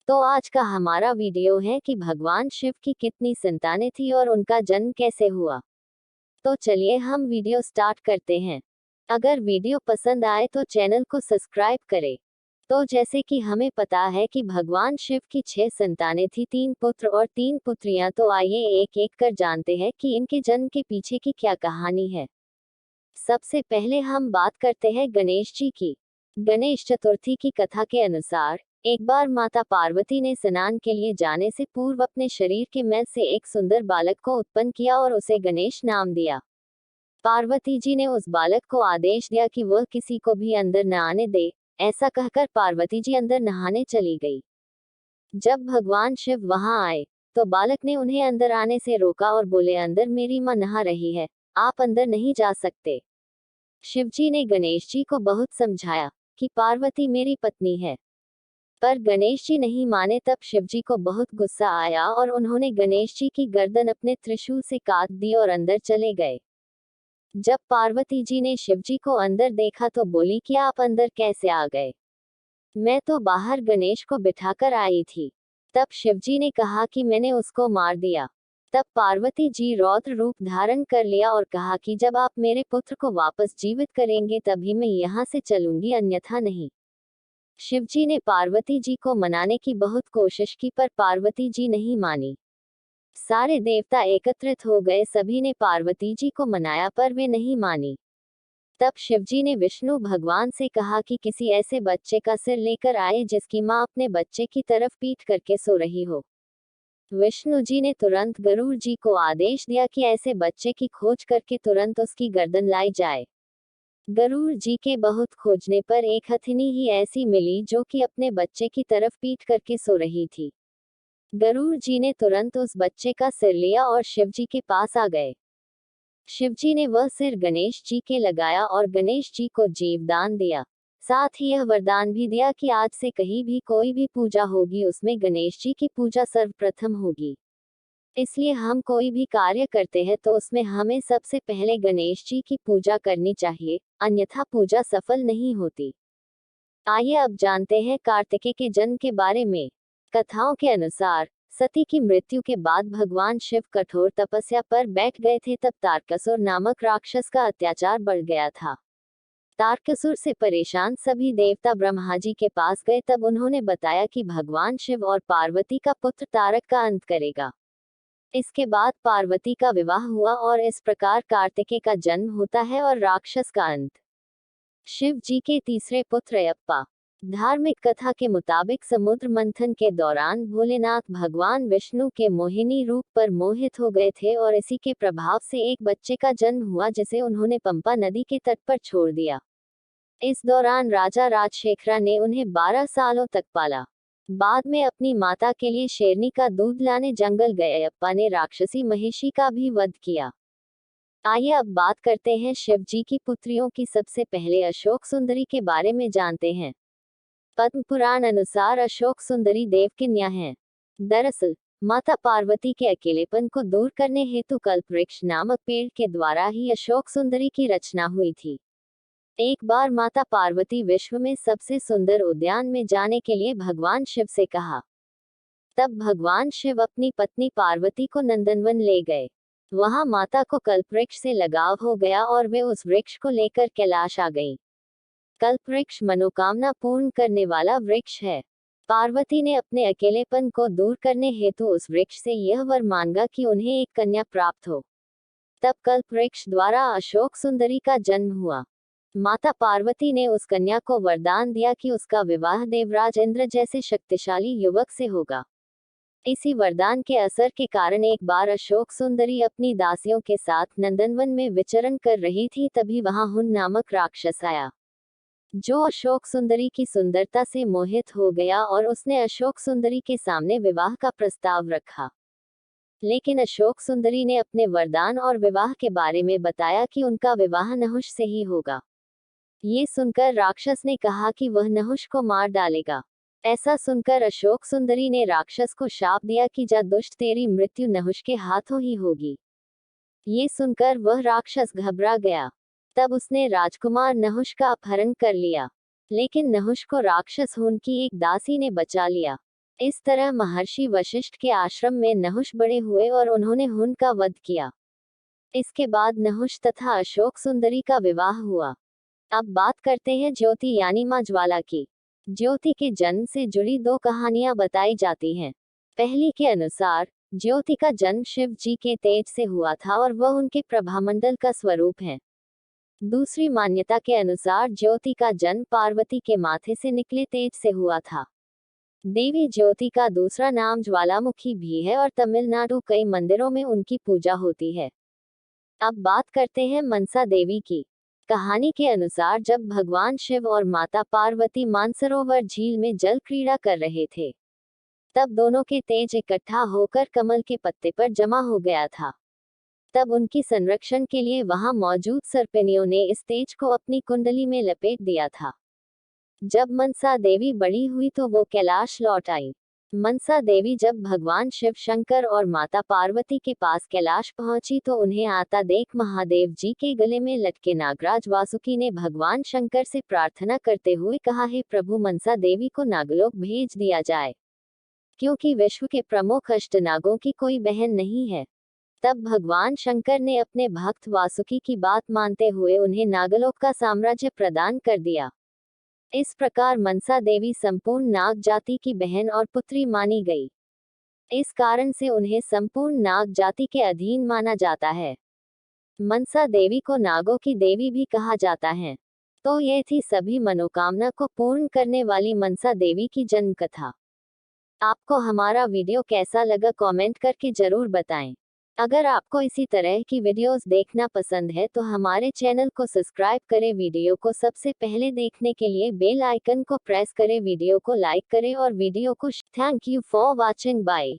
तो आज का हमारा वीडियो है कि भगवान शिव की कितनी संतानें थी और उनका जन्म कैसे हुआ। तो चलिए हम वीडियो स्टार्ट करते हैं। अगर वीडियो पसंद आए तो चैनल को सब्सक्राइब करें। तो जैसे कि हमें पता है कि भगवान शिव की 6 संतानें थी, 3 पुत्र और 3 पुत्रियां। तो आइए एक एक कर जानते हैं कि इनके जन्म के पीछे की क्या कहानी है। सबसे पहले हम बात करते हैं गणेश जी की। गणेश चतुर्थी की कथा के अनुसार एक बार माता पार्वती ने स्नान के लिए जाने से पूर्व अपने शरीर के मैल से एक सुंदर बालक को उत्पन्न किया और उसे गणेश नाम दिया। पार्वती जी ने उस बालक को आदेश दिया कि वह किसी को भी अंदर न आने दे। ऐसा कहकर पार्वती जी अंदर नहाने चली गई। जब भगवान शिव वहां आए तो बालक ने उन्हें अंदर आने से रोका और बोले, अंदर मेरी मां नहा रही है, आप अंदर नहीं जा सकते। शिवजी ने गणेश जी को बहुत समझाया कि पार्वती मेरी पत्नी है, पर गणेश जी नहीं माने। तब शिवजी को बहुत गुस्सा आया और उन्होंने गणेश जी की गर्दन अपने त्रिशूल से काट दी और अंदर चले गए। जब पार्वती जी ने शिवजी को अंदर देखा तो बोली कि आप अंदर कैसे आ गए, मैं तो बाहर गणेश को बिठाकर आई थी। तब शिवजी ने कहा कि मैंने उसको मार दिया। तब पार्वती जी रौद्र रूप धारण कर लिया और कहा कि जब आप मेरे पुत्र को वापस जीवित करेंगे तभी मैं यहाँ से चलूंगी, अन्यथा नहीं। शिवजी ने पार्वती जी को मनाने की बहुत कोशिश की पर पार्वती जी नहीं मानी। सारे देवता एकत्रित हो गए, सभी ने पार्वती जी को मनाया पर वे नहीं मानी। तब शिवजी ने विष्णु भगवान से कहा कि किसी ऐसे बच्चे का सिर लेकर आए जिसकी मां अपने बच्चे की तरफ पीठ करके सो रही हो। विष्णु जी ने तुरंत गरुड़ जी को आदेश दिया कि ऐसे बच्चे की खोज करके तुरंत उसकी गर्दन लाई जाए। गरुड़ जी के बहुत खोजने पर एक हथिनी ही ऐसी मिली जो कि अपने बच्चे की तरफ पीठ करके सो रही थी। गरुड़ जी ने तुरंत उस बच्चे का सिर लिया और शिवजी के पास आ गए। शिवजी ने वह सिर गणेश जी के लगाया और गणेश जी को जीवदान दिया। साथ ही यह वरदान भी दिया कि आज से कहीं भी कोई भी पूजा होगी उसमें गणेश जी की पूजा सर्वप्रथम होगी। इसलिए हम कोई भी कार्य करते हैं तो उसमें हमें सबसे पहले गणेश जी की पूजा करनी चाहिए, अन्यथा पूजा सफल नहीं होती। आइए अब जानते हैं कार्तिकेय के जन्म के बारे में। कथाओं के अनुसार सती की मृत्यु के बाद भगवान शिव कठोर तपस्या पर बैठ गए थे, तब तारकासुर नामक राक्षस का अत्याचार बढ़ गया था। तारकासुर से परेशान सभी देवता ब्रह्मा जी के पास गए। तब उन्होंने बताया कि भगवान शिव और पार्वती का पुत्र तारक का अंत करेगा। इसके बाद पार्वती का विवाह हुआ और इस प्रकार कार्तिकेय का जन्म होता है और राक्षस का अंत। शिव जी के तीसरे पुत्र अयप्पा। धार्मिक कथा के मुताबिक समुद्र मंथन के दौरान भोलेनाथ भगवान विष्णु के मोहिनी रूप पर मोहित हो गए थे और इसी के प्रभाव से एक बच्चे का जन्म हुआ जिसे उन्होंने पंपा नदी के तट पर छोड़ दिया। इस दौरान राजा राजशेखरा ने उन्हें 12 सालों तक पाला। बाद में अपनी माता के लिए शेरनी का दूध लाने जंगल गए अयप्पा ने राक्षसी महिषी का भी वध किया। आइए अब बात करते हैं शिव जी की पुत्रियों की। सबसे पहले अशोक सुंदरी के बारे में जानते हैं। पद्म पुराण अनुसार अशोक सुंदरी देवकन्या हैं। दरअसल माता पार्वती के अकेलेपन को दूर करने हेतु कल्पवृक्ष नामक पेड़ के द्वारा ही अशोक सुंदरी की रचना हुई थी। एक बार माता पार्वती विश्व में सबसे सुंदर उद्यान में जाने के लिए भगवान शिव से कहा। तब भगवान शिव अपनी पत्नी पार्वती को नंदनवन ले गए। वहां माता को कल्पवृक्ष से लगाव हो गया और वे उस वृक्ष को लेकर कैलाश आ गईं। कल्पवृक्ष मनोकामना पूर्ण करने वाला वृक्ष है। पार्वती ने अपने अकेलेपन को दूर करने हेतु उस वृक्ष से यह वर मांगा कि उन्हें एक कन्या प्राप्त हो। तब कल्पवृक्ष द्वारा अशोक सुंदरी का जन्म हुआ। माता पार्वती ने उस कन्या को वरदान दिया कि उसका विवाह देवराज इंद्र जैसे शक्तिशाली युवक से होगा। इसी वरदान के असर के कारण एक बार अशोक सुंदरी अपनी दासियों के साथ नंदनवन में विचरण कर रही थी, तभी वहां हुन नामक राक्षस आया, जो अशोक सुंदरी की सुंदरता से मोहित हो गया और उसने अशोक सुंदरी के सामने विवाह का प्रस्ताव रखा। लेकिन अशोक सुंदरी ने अपने वरदान और विवाह के बारे में बताया कि उनका विवाह नहुष से ही होगा। ये सुनकर राक्षस ने कहा कि वह नहुष को मार डालेगा। ऐसा सुनकर अशोक सुंदरी ने राक्षस को शाप दिया कि जा दुष्ट, तेरी मृत्यु नहुष के हाथों ही होगी। ये सुनकर वह राक्षस घबरा गया। तब उसने राजकुमार नहुष का अपहरण कर लिया, लेकिन नहुष को राक्षस हुन की एक दासी ने बचा लिया। इस तरह महर्षि वशिष्ठ के आश्रम में नहुष बड़े हुए और उन्होंने हुन का वध किया। इसके बाद नहुष तथा अशोक सुंदरी का विवाह हुआ। अब बात करते हैं ज्योति यानी मां ज्वाला की। ज्योति के जन्म से जुड़ी दो कहानियां बताई जाती हैं। पहली के अनुसार ज्योति का जन्म शिव जी के तेज से हुआ था और वह उनके प्रभामंडल का स्वरूप है। दूसरी मान्यता के अनुसार ज्योति का जन्म पार्वती के माथे से निकले तेज से हुआ था। देवी ज्योति का दूसरा नाम ज्वालामुखी भी है और तमिलनाडु कई मंदिरों में उनकी पूजा होती है। अब बात करते हैं मनसा देवी की। कहानी के अनुसार जब भगवान शिव और माता पार्वती मानसरोवर झील में जल क्रीड़ा कर रहे थे, तब दोनों के तेज इकट्ठा होकर कमल के पत्ते पर जमा हो गया था। तब उनकी संरक्षण के लिए वहां मौजूद सर्पिनियों ने इस तेज को अपनी कुंडली में लपेट दिया था। जब मनसा देवी बड़ी हुई तो वो कैलाश लौट आई। मनसा देवी जब भगवान शिव शंकर और माता पार्वती के पास कैलाश पहुंची तो उन्हें आता देख महादेव जी के गले में लटके नागराज वासुकी ने भगवान शंकर से प्रार्थना करते हुए कहा, हे प्रभु, मनसा देवी को नागलोक भेज दिया जाए, क्योंकि विश्व के प्रमुख अष्टनागों की कोई बहन नहीं है। तब भगवान शंकर ने अपने भक्त वासुकी की बात मानते हुए उन्हें नागलोक का साम्राज्य प्रदान कर दिया। इस प्रकार मनसा देवी संपूर्ण नाग जाति की बहन और पुत्री मानी गई। इस कारण से उन्हें संपूर्ण नाग जाति के अधीन माना जाता है। मनसा देवी को नागों की देवी भी कहा जाता है। तो यह थी सभी मनोकामना को पूर्ण करने वाली मनसा देवी की जन्म कथा। आपको हमारा वीडियो कैसा लगा कमेंट करके जरूर बताएं। अगर आपको इसी तरह की वीडियोस देखना पसंद है तो हमारे चैनल को सब्सक्राइब करें, वीडियो को सबसे पहले देखने के लिए बेल आइकन को प्रेस करें, वीडियो को लाइक करें और वीडियो को thank you for watching, bye.